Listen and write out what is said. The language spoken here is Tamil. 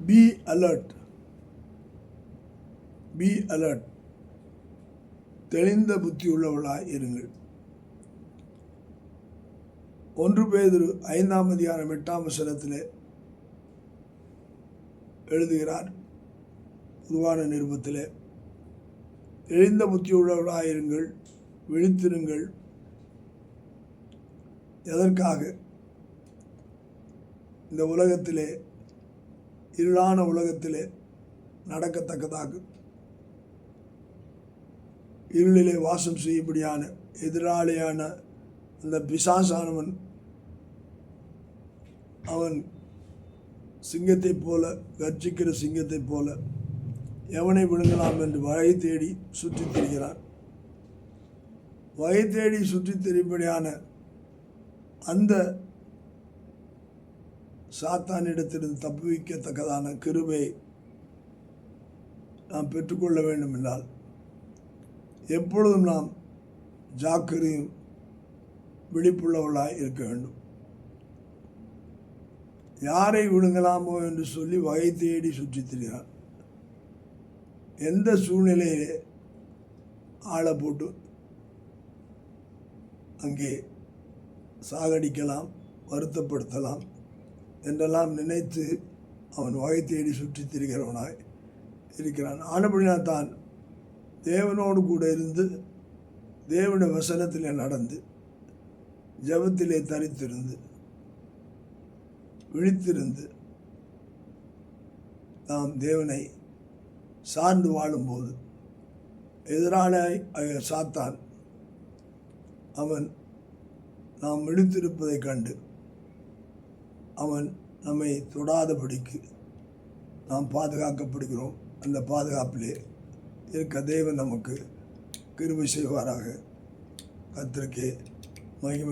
Be alert. Be alert. தெளிந்த புத்தி உள்ளவர்களாய் இருங்கள். 1 பேதுரு 5:8 எழுதுகிறார். பொதுவான நிருபத்திலே தெளிந்த புத்தி உள்ளவர்களாயிருங்கள், விழித்திருங்கள். எதற்காக? இந்த உலகத்திலே, இருளான உலகத்திலே நடக்கத்தக்கதாக, இருளிலே வாசம் செய்யும்படியான எதிராளியான அந்த பிசாசானவன், அவன் சிங்கத்தைப் போல, கர்ஜிக்கிற சிங்கத்தைப் போல எவனை விழுங்கலாம் என்று வகை தேடி சுற்றித் திரிகிறான். வகை தேடி சுற்றித் திரியும்படியான அந்த சாத்தானிடத்திலிருந்து தப்புவிக்கத்தக்கதான கிருபை நாம் பெற்றுக்கொள்ள வேண்டும் என்றால் எப்பொழுதும் நாம் ஜாக்கிரதையும் விழிப்புள்ளவர்களாய் இருக்க வேண்டும். யாரை விழுங்கலாமோ என்று சொல்லி வகை தேடி சுற்றித் திரிகிறான். எந்த சூழ்நிலையிலே ஆளை போட்டு அங்கே சாகடிக்கலாம், வருத்தப்படுத்தலாம் என்றெல்லாம் நினைத்து அவன் வகை தேடி சுற்றித் திரிகிறவனாய் இருக்கிறான். ஆனபடினால் தான் தேவனோடு கூட இருந்து, தேவனுடைய வசனத்திலே நடந்து, ஜெபத்திலே தரித்திருந்து, விழித்திருந்து நாம் தேவனை சார்ந்து வாழும்போது எதிரான சாத்தான் அவன் நாம் விழித்திருப்பதை கண்டு அவன் நம்மை தொடாதபடிக்கு நாம் பாதுகாக்கப்படுகிறோம். அந்த பாதுகாப்பிலே இருக்க தேவன் நமக்கு கிருபை செய்வாராக. கர்த்தருக்கே மகிமை.